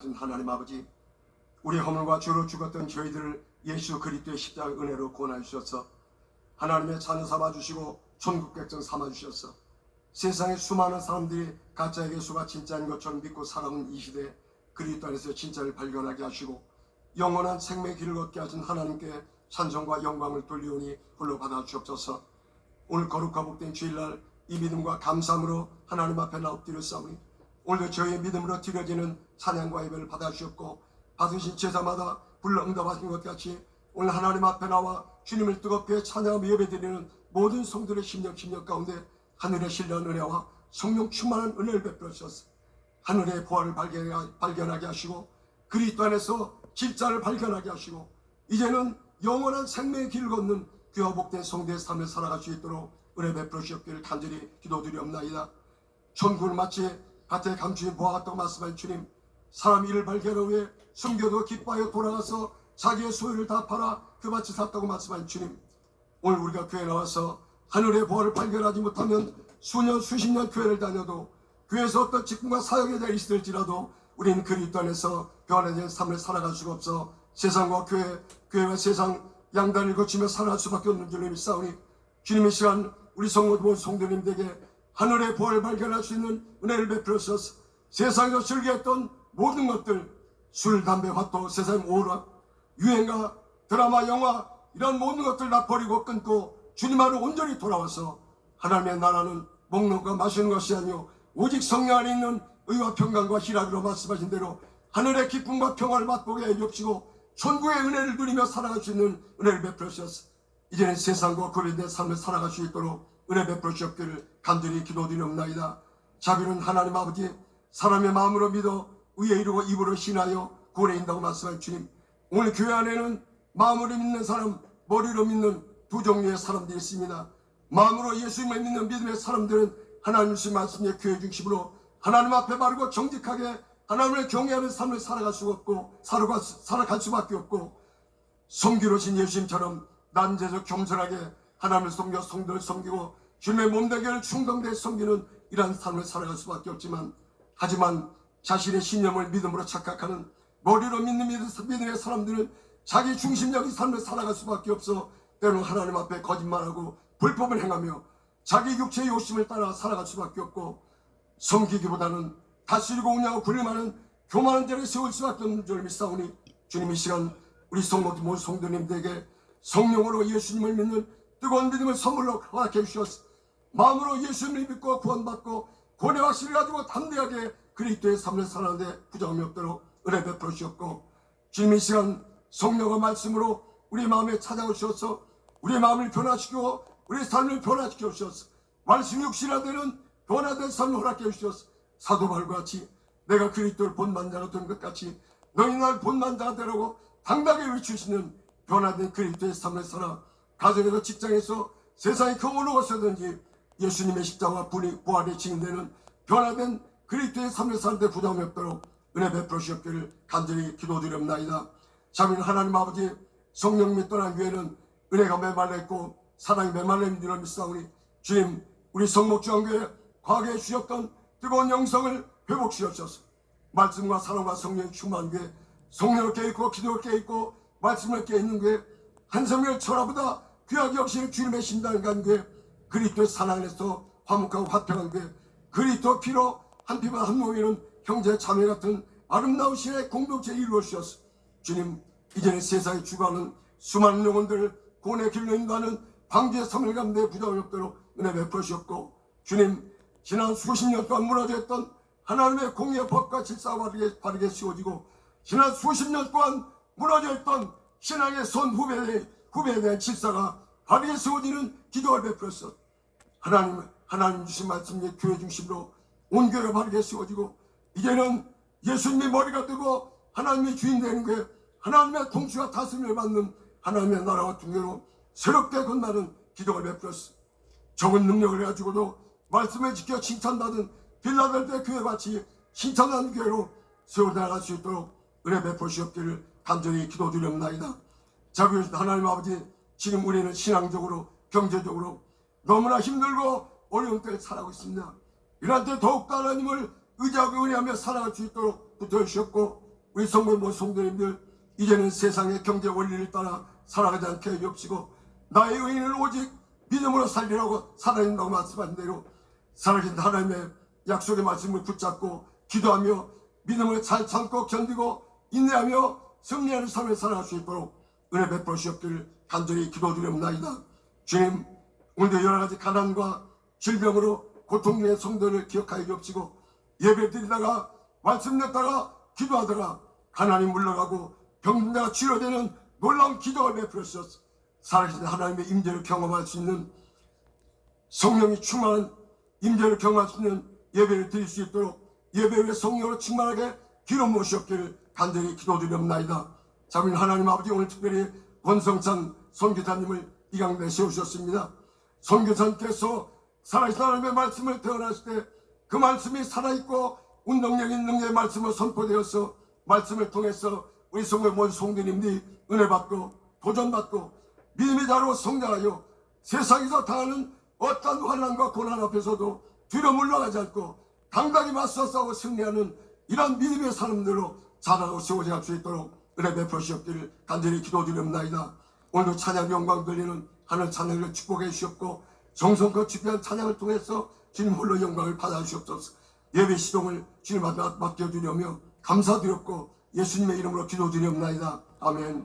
하나님 아버지, 우리 허물과 죄로 죽었던 저희들을 예수 그리스도의 십자가 은혜로 구원하여 주셔서 하나님의 자녀 삼아주시고 천국 백성 삼아주셔서 세상의 수많은 사람들이 가짜의 예수가 진짜인 것처럼 믿고 살아온 이 시대에 그리스도 안에서 진짜를 발견하게 하시고 영원한 생명의 길을 걷게 하신 하나님께 찬송과 영광을 돌리오니 홀로 받아 주옵소서. 오늘 거룩하 복된 주일날 이 믿음과 감사함으로 하나님 앞에 엎드렸사오니 오늘도 저희의 믿음으로 드려지는 찬양과 예배를 받아 주셨고 받으신 제사마다 불러 응답하신 것 같이 오늘 하나님 앞에 나와 주님을 뜨겁게 찬양하며 예배드리는 모든 성들의 심령 가운데 하늘의 신령한 은혜와 성령 충만한 은혜를 베풀어 주셔서 하늘의 보화를 발견하게 하시고 그리스도 안에서 진짜를 발견하게 하시고 이제는 영원한 생명의 길을 걷는 귀와 복된 성도의 삶을 살아갈 수 있도록 은혜 베풀어 주옵기를 간절히 기도드리옵나이다. 천국을 마치 밭에 감추인 보화 같다고 말씀하신 주님, 사람이 이를 발견한 후에 숨겨도 기뻐하여 돌아가서 자기의 소유를 다 팔아 그 밭을 샀다고 말씀하신 주님, 오늘 우리가 교회에 나와서 하늘의 보화를 발견하지 못하면 수년 수십 년 교회를 다녀도 교회에서 어떤 직분과 사역에 대해 있을지라도 우리는 그리스도 안에서 변화된 삶을 살아갈 수가 없어 세상과 교회와 세상 양단을 거치며 살아갈 수밖에 없는 줄로 믿사오니 주님의 시간 우리 성도 성도님들에게 하늘의 보화를 발견할 수 있는 은혜를 베풀어 주셔서 세상에서 즐겨했던 모든 것들, 술, 담배, 화토, 세상 오락, 유행가, 드라마, 영화 이런 모든 것들 다 버리고 끊고 주님 안으로 온전히 돌아와서 하나님의 나라는 먹는 것 마시는 것이 아니요 오직 성령 안에 있는 의와 평강과 희락으로 말씀하신 대로 하늘의 기쁨과 평화를 맛보게 해 주시고 천국의 은혜를 누리며 살아갈 수 있는 은혜를 베풀어 주셔서 이제는 세상과 구별된 삶을 살아갈 수 있도록 은혜 베풀어 주옵기를 간절히 기도드리옵나이다. 자비는 하나님 아버지, 사람의 마음으로 믿어 의에 이르고 입으로 신하여 구원에 인다고 말씀하신 주님, 오늘 교회 안에는 마음으로 믿는 사람, 머리로 믿는 두 종류의 사람들이 있습니다. 마음으로 예수님을 믿는 믿음의 사람들은 하나님 말씀의 교회 중심으로 하나님 앞에 바르고 정직하게 하나님을 경외하는 삶을 살아갈 수 없고 살아갈 수밖에 없고 성기로신 예수님처럼 난제적 겸손하게 하나님을 섬겨 성도를 섬기고 주님의 몸되기를 충성되게 섬기는 이러한 삶을 살아갈 수밖에 없지만 하지만 자신의 신념을 믿음으로 착각하는 머리로 믿는 믿음의 사람들은 자기 중심적인 삶을 살아갈 수밖에 없어 때로는 하나님 앞에 거짓말하고 불법을 행하며 자기 육체의 욕심을 따라 살아갈 수밖에 없고 섬기기보다는 다스리고 운영하고 군림하는 교만한 자를 세울 수밖에 없는 줄 믿사오니 주님 이 시간 우리 성도들 모든 성도님들에게 성령으로 예수님을 믿는 뜨거운 믿음을 선물로 허락해 주셔서 마음으로 예수님을 믿고 구원받고 구원의 확신을 가지고 담대하게 그리스도의 삶을 살아가는데 부정함이 없도록 은혜 베풀어 주셨고 주님 이 시간 성령의 말씀으로 우리 마음에 찾아오셔서 우리 마음을 변화시키고 우리 삶을 변화시켜 주셔서 말씀 육신화되는 변화된 삶을 허락해 주셔서 사도 바울과 같이 내가 그리스도를 본받는 자가 된 것 같이 너희 날 본받는 자가 되라고 당당하게 외치시는 변화된 그리스도의 삶을 살아 가정에서 직장에서 세상에 그 어느 곳에든지 예수님의 십자가와 부활에 증인되는 변화된 그리스도의 삶을 사는데 부담이 없도록 은혜 베풀어 주옵기를 간절히 기도드립나이다. 자비는 하나님 아버지, 성령님이 떠난 교회는 은혜가 메말라있고 사랑이 메말라있는 줄을 믿사오니 주님, 우리 성목주한교회 과거에 주셨던 뜨거운 영성을 회복시켜주셔서 말씀과 사랑과 성령이 충만한 교회, 성령을 깨있고 기도를 깨있고 말씀을 깨있는 교회, 한성령 철화보다 귀하게 여기시는 주님의 신당을 간 교회, 그리스도의 사랑 안에서 화목하고 화평한 교회, 그리스도 피로 한 피만 한 몸이는 형제 자매 같은 아름다운 신의 공동체를 이루어 주셔서 주님, 이제는 세상에 죽어가는 수많은 영혼들을 구원의 길로 인도하는 방주의 삶을 가운데 부담이 없도록 은혜 베풀어 주셨고 주님, 지난 수십 년 동안 무너졌던 하나님의 공의의 법과 질서가 바르게 세워지고 지난 수십 년 동안 무너져있던 신앙의 선 후배에 대한 질서가 바르게 세워지는 기도를 베풀었어. 하나님 주신 말씀이 교회 중심으로 온 교회가 바르게 세워지고 이제는 예수님이 머리가 되고 하나님의 주인 되는 게 하나님의 통치와 다스림을 받는 하나님의 나라와 통일로 새롭게 건너는 기도를 베풀었어. 적은 능력을 가지고도 말씀을 지켜 칭찬받은 빌라델피아 교회같이 칭찬하는 교회로 세워나갈 수 있도록 은혜 베풀어 주옵기를 간절히 기도드립나이다. 자비 하나님 아버지, 지금 우리는 신앙적으로 경제적으로 너무나 힘들고 어려운 때에 살아가고 있습니다. 이럴 때 더욱더 하나님을 의지하고 은혜하며 살아갈 수 있도록 붙어주셨고 우리 성모 성도님들 이제는 세상의 경제 원리를 따라 살아가지 않게 하옵시고 나의 의인은 오직 믿음으로 살리라고 살아있다고 말씀한 대로 살아계신 하나님의 약속의 말씀을 붙잡고 기도하며 믿음을 잘 참고 견디고 인내하며 승리하는 삶을 살아갈 수 있도록 은혜 베풀어 주옵기를 간절히 기도드립니다. 주님, 오늘도 여러가지 가난과 질병으로 고통 중의 성도를 기억하여 주옵시고 예배 드리다가 말씀 듣다가 기도하다가 가난이 물러가고 병자가 치료되는 놀라운 기도가 베풀어 주셔서 살아계신 하나님의 임재를 경험할 수 있는 성령이 충만한 임재를 경험할 수 있는 예배를 드릴 수 있도록 예배의 성령으로 충만하게 기름 모시옵기를 간절히 기도드립니다. 자비인 하나님 아버지, 오늘 특별히 권성찬 선교사님을 이 강단에 세우셨습니다. 선교사님께서 살아계신 하나님의 말씀을 태어났을 때 그 말씀이 살아있고 운동력 있는 능력의 말씀을 선포되어서 말씀을 통해서 우리 성도의 모든 성도님들이 은혜받고 도전받고 믿음의 자로 성장하여 세상에서 당하는 어떤 환난과 고난 앞에서도 뒤로 물러가지 않고 당당히 맞서 싸우고 승리하는 이런 믿음의 사람들로 자라고 세워져 수 있도록 은혜 베풀어 주옵기를 간절히 기도드립니다. 오늘도 찬양 영광 돌리는 하늘 찬양을 축복해 주시옵고 정성껏 집회한 찬양을 통해서 주님 홀로 영광을 받아 주옵소서. 예배 시동을 주님 앞에 맡겨드리며 감사드렸고 예수님의 이름으로 기도드립니다. 아멘.